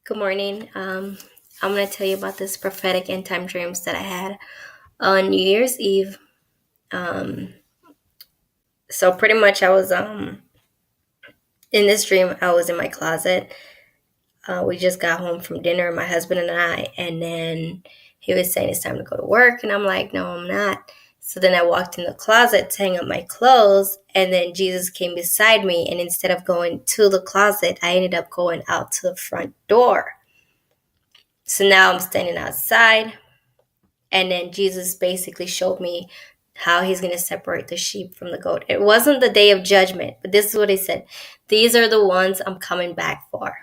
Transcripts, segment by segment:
Good morning. I'm going to tell you about this prophetic end time dreams that I had on New Year's Eve. So pretty much I was in this dream. I was in my closet. We just got home from dinner, my husband and I, and then he was saying it's time to go to work, and I'm like, no, I'm not. So then I walked in the closet to hang up my clothes, and then Jesus came beside me, and instead of going to the closet, I ended up going out to the front door. So now I'm standing outside. And then Jesus basically showed me how he's going to separate the sheep from the goat. It wasn't the day of judgment, but this is what he said. These are the ones I'm coming back for.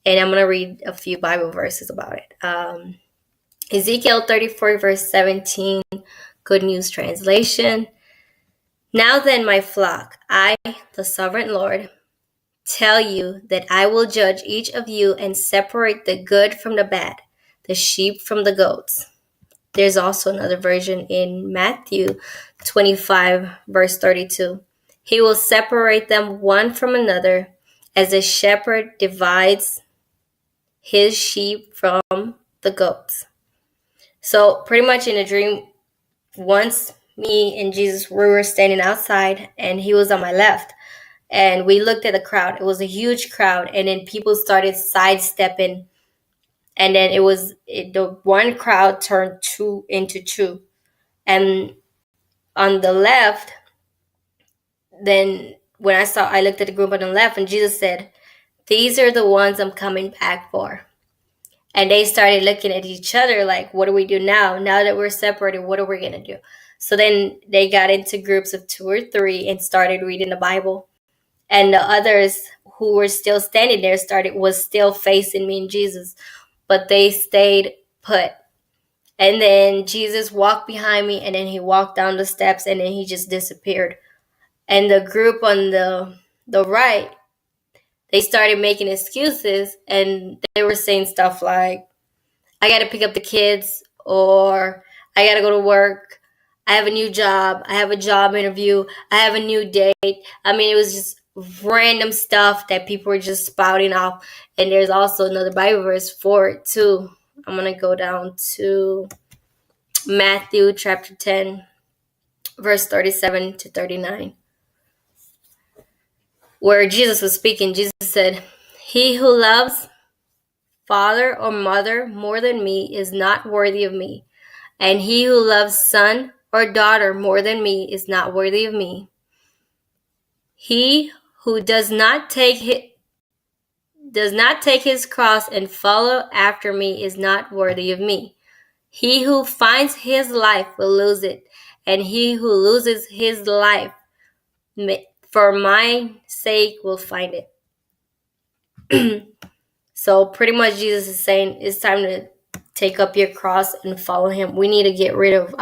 And I'm going to read a few Bible verses about it. Ezekiel 34, verse 17, Good News Translation. Now then, my flock, I, the sovereign Lord, tell you that I will judge each of you and separate the good from the bad, the sheep from the goats. There's also another version in Matthew 25, verse 32. He will separate them one from another as a shepherd divides his sheep from the goats. So pretty much in a dream, once me and Jesus, we were standing outside and he was on my left. And we looked at the crowd. It was a huge crowd. And then people started sidestepping. And then the one crowd turned two into two. And on the left, then when I looked at the group on the left, and Jesus said, these are the ones I'm coming back for. And they started looking at each other like, what do we do now? Now that we're separated, what are we going to do? So then they got into groups of 2 or 3 and started reading the Bible. And the others who were still standing there was still facing me and Jesus, but they stayed put. And then Jesus walked behind me, and then he walked down the steps, and then he just disappeared. And the group on the right, they started making excuses, and they were saying stuff like, I got to pick up the kids, or I got to go to work. I have a new job. I have a job interview. I have a new date. I mean, it was just random stuff that people were just spouting off. And there's also another Bible verse for it too. I'm going to go down to Matthew chapter 10, verse 37 to 39. Where Jesus was speaking, Jesus said, he who loves father or mother more than me is not worthy of me. And he who loves son or daughter more than me is not worthy of me. He who does not take his cross and follow after me is not worthy of me. He who finds his life will lose it, and he who loses his life for my sake will find it. So pretty much Jesus is saying it's time to take up your cross and follow him. We need to get rid of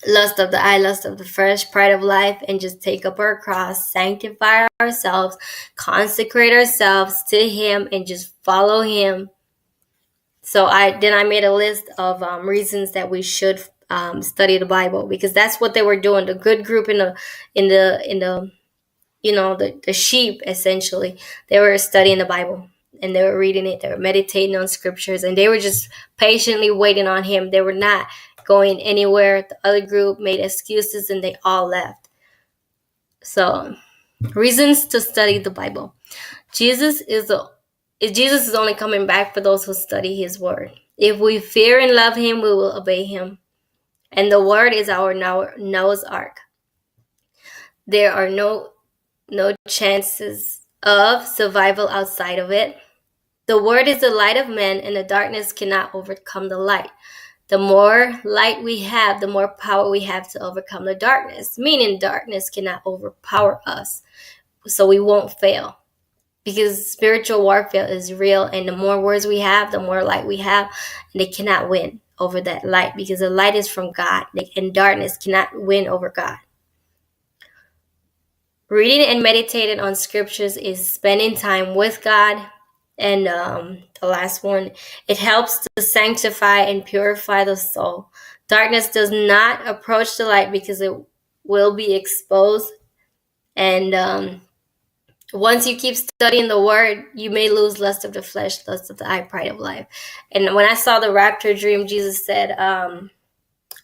lust of the eye, lust of the flesh, pride of life, and just take up our cross, sanctify ourselves, consecrate ourselves to him, and just follow him. So I made a list of reasons that we should study the Bible, because that's what they were doing. The good group in the the sheep, essentially, they were studying the Bible and they were reading it. They were meditating on scriptures, and they were just patiently waiting on him. They were not going anywhere. The other group made excuses and they all left. So, reasons to study the Bible. Jesus is only coming back for those who study his word. If we fear and love him, we will obey him. And the word is our Noah's Ark. There are no chances of survival outside of it. The word is the light of men, and the darkness cannot overcome the light. The more light we have, the more power we have to overcome the darkness, meaning darkness cannot overpower us, so we won't fail. Because spiritual warfare is real, and the more words we have, the more light we have, and they cannot win over that light, because the light is from God, and darkness cannot win over God. Reading and meditating on scriptures is spending time with God. And the last one, it helps to sanctify and purify the soul. Darkness does not approach the light because it will be exposed. And once you keep studying the word, you may lose lust of the flesh, lust of the eye, pride of life. And when I saw the rapture dream, Jesus said, I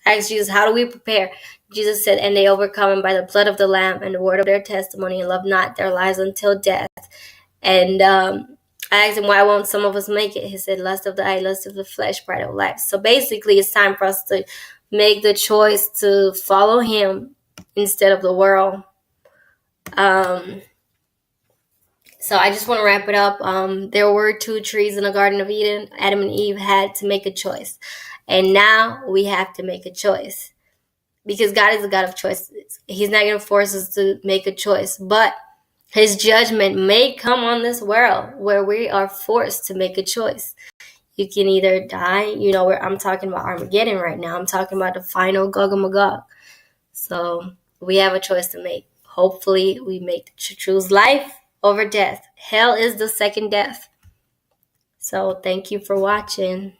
asked Jesus, how do we prepare? Jesus said, and they overcome him by the blood of the Lamb and the word of their testimony, and love not their lives until death. And I asked him, why won't some of us make it? He said, lust of the eye, lust of the flesh, pride of life. So basically, it's time for us to make the choice to follow him instead of the world. So I just want to wrap it up. There were 2 trees in the Garden of Eden. Adam and Eve had to make a choice. And now we have to make a choice. Because God is a God of choices. He's not going to force us to make a choice. But his judgment may come on this world where we are forced to make a choice. You can either die, where I'm talking about Armageddon right now. I'm talking about the final Gog and Magog. So we have a choice to make. Hopefully we choose life over death. Hell is the second death. So thank you for watching.